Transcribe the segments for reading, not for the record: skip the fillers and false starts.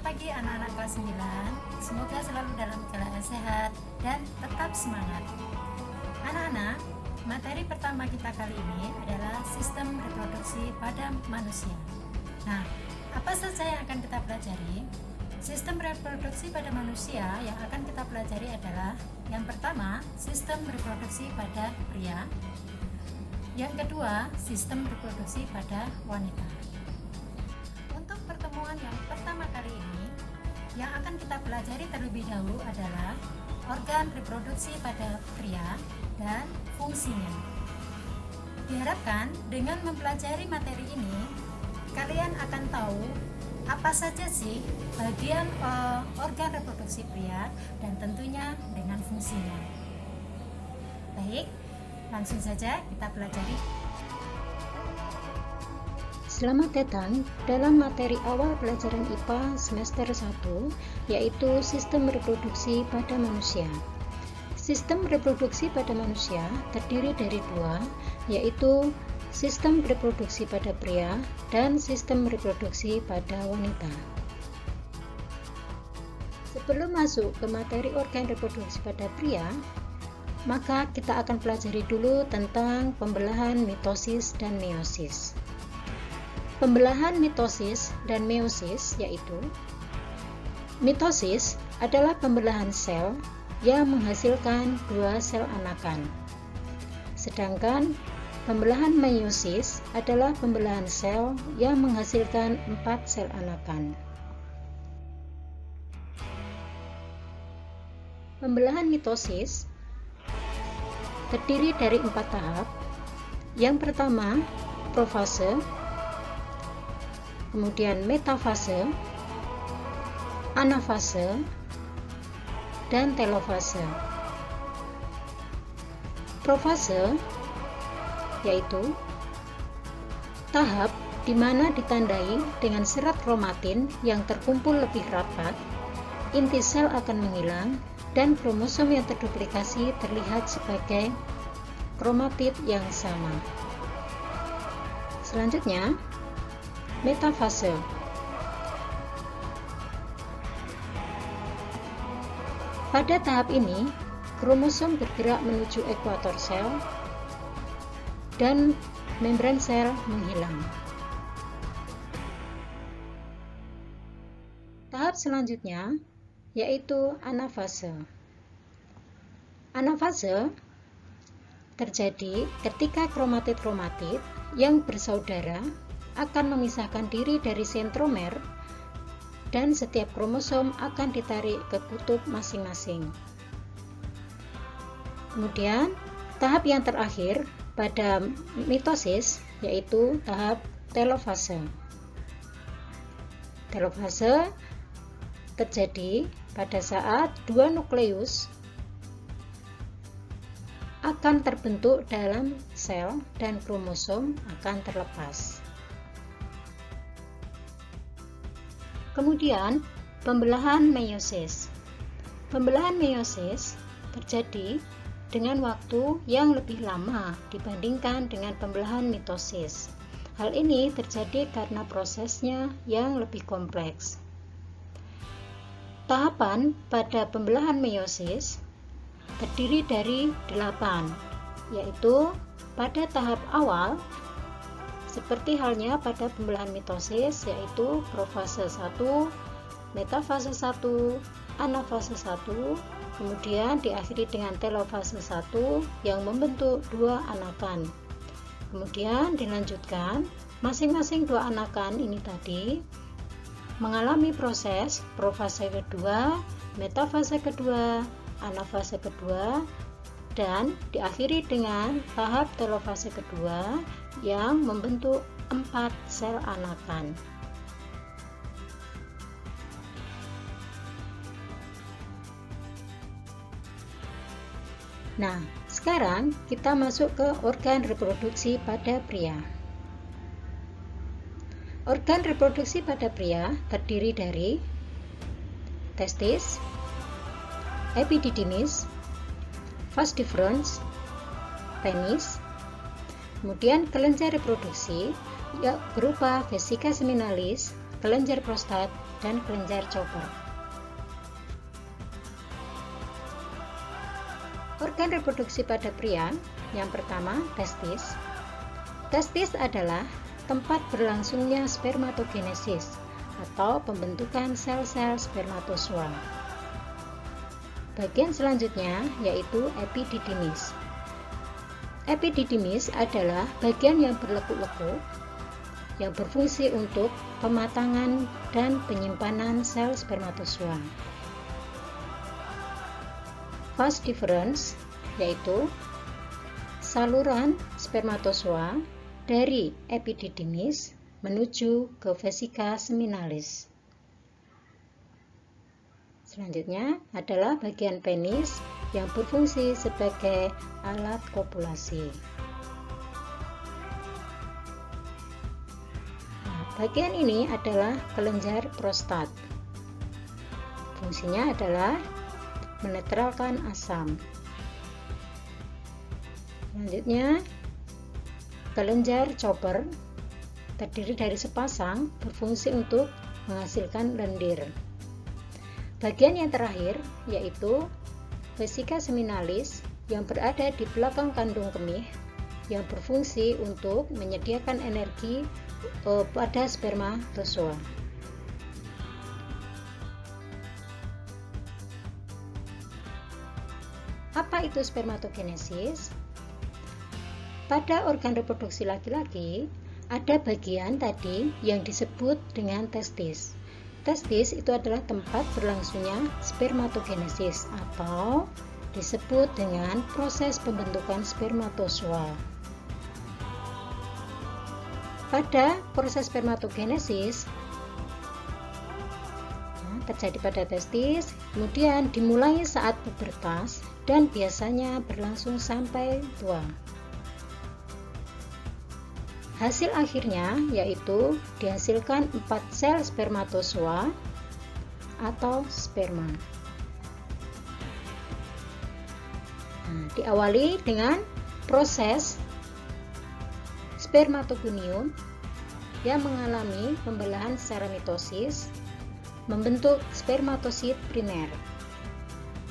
pagi anak-anak kelas 9. Semoga selalu dalam keadaan sehat dan tetap semangat. Anak-anak, materi pertama kita kali ini adalah sistem reproduksi pada manusia. Nah, apa saja yang akan kita pelajari? Sistem reproduksi pada manusia yang akan kita pelajari adalah yang pertama, sistem reproduksi pada pria. Yang kedua, sistem reproduksi pada wanita. Untuk pertemuan yang pertama kali ini, yang akan kita pelajari terlebih dahulu adalah organ reproduksi pada pria dan fungsinya. Diharapkan dengan mempelajari materi ini, kalian akan tahu apa saja sih bagian organ reproduksi pria dan tentunya dengan fungsinya. Baik, langsung saja kita pelajari. Selamat datang dalam materi awal pelajaran IPA semester 1, yaitu sistem reproduksi pada manusia. Sistem reproduksi pada manusia terdiri dari dua, yaitu sistem reproduksi pada pria dan sistem reproduksi pada wanita. Sebelum masuk ke materi organ reproduksi pada pria, maka kita akan pelajari dulu tentang pembelahan mitosis dan meiosis. Pembelahan mitosis dan meiosis yaitu mitosis adalah pembelahan sel yang menghasilkan 2 sel anakan. Sedangkan pembelahan meiosis adalah pembelahan sel yang menghasilkan 4 sel anakan. Pembelahan mitosis terdiri dari 4 tahap. Yang pertama, profase, kemudian metafase, anafase, dan telofase. Profase yaitu tahap di mana ditandai dengan serat kromatin yang terkumpul lebih rapat, inti sel akan menghilang, dan kromosom yang terduplikasi terlihat sebagai kromatid yang sama. Selanjutnya, metafase. Pada tahap ini, kromosom bergerak menuju ekuator sel dan membran sel menghilang. Tahap selanjutnya yaitu anafase. Anafase terjadi ketika kromatid-kromatid yang bersaudara akan memisahkan diri dari sentromer dan setiap kromosom akan ditarik ke kutub masing-masing. Kemudian, tahap yang terakhir pada mitosis yaitu tahap telofase. Telofase terjadi pada saat 2 nukleus akan terbentuk dalam sel dan kromosom akan terlepas. Kemudian, pembelahan meiosis. Pembelahan meiosis terjadi dengan waktu yang lebih lama dibandingkan dengan pembelahan mitosis. Hal ini terjadi karena prosesnya yang lebih kompleks. Tahapan pada pembelahan meiosis terdiri dari 8, yaitu pada tahap awal seperti halnya pada pembelahan mitosis, yaitu profase 1, metafase 1, anafase 1, kemudian diakhiri dengan telofase 1 yang membentuk 2 anakan. Kemudian dilanjutkan, masing-masing 2 anakan ini tadi mengalami proses profase kedua, metafase kedua, anafase kedua, dan diakhiri dengan tahap telofase kedua yang membentuk 4 sel anakan. Nah, sekarang kita masuk ke organ reproduksi pada pria. Organ reproduksi pada pria terdiri dari testis, epididymis, vas deferens, penis, kemudian kelenjar reproduksi berupa vesika seminalis, kelenjar prostat, dan kelenjar chopper. Organ reproduksi pada pria, yang pertama testis. Testis adalah tempat berlangsungnya spermatogenesis atau pembentukan sel-sel spermatozoa. Bagian selanjutnya yaitu epididymis. Epididymis adalah bagian yang berlekuk-lekuk yang berfungsi untuk pematangan dan penyimpanan sel spermatozoa. Vas deferens yaitu saluran spermatozoa dari epididymis menuju ke vesika seminalis. Selanjutnya adalah bagian penis yang berfungsi sebagai alat kopulasi. Nah, bagian ini adalah kelenjar prostat. Fungsinya adalah menetralkan asam. Selanjutnya, kelenjar chopper terdiri dari sepasang berfungsi untuk menghasilkan lendir. Bagian yang terakhir yaitu vesika seminalis yang berada di belakang kandung kemih yang berfungsi untuk menyediakan energi pada spermatozoa. Apa itu spermatogenesis? Pada organ reproduksi laki-laki ada bagian tadi yang disebut dengan testis. Testis itu adalah tempat berlangsungnya spermatogenesis atau disebut dengan proses pembentukan spermatozoa. Pada proses spermatogenesis terjadi pada testis, kemudian dimulai saat pubertas dan biasanya berlangsung sampai tua. Hasil akhirnya yaitu dihasilkan 4 sel spermatozoa atau sperma. Diawali dengan proses spermatogonium yang mengalami pembelahan secara mitosis membentuk spermatosit primer.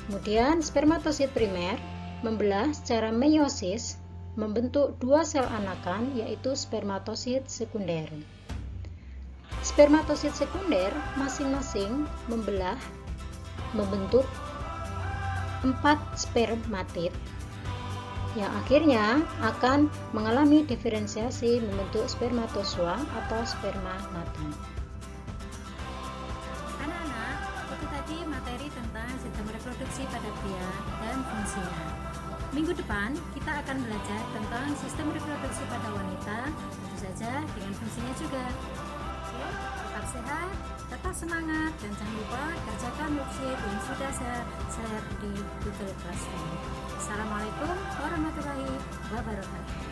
Kemudian spermatosit primer membelah secara meiosis membentuk 2 sel anakan yaitu spermatosit sekunder. Spermatosit sekunder masing-masing membelah membentuk 4 spermatid yang akhirnya akan mengalami diferensiasi membentuk spermatozoa atau sperma matang. Anak-anak, itu tadi materi tentang sistem reproduksi pada pria dan fungsinya. Minggu depan kita akan belajar tentang sistem reproduksi pada wanita, tentu saja dengan fungsinya juga. Oke, tetap sehat, tetap semangat, dan jangan lupa kerjakan worksheet yang sudah saya share di Google Classroom. Assalamualaikum warahmatullahi wabarakatuh.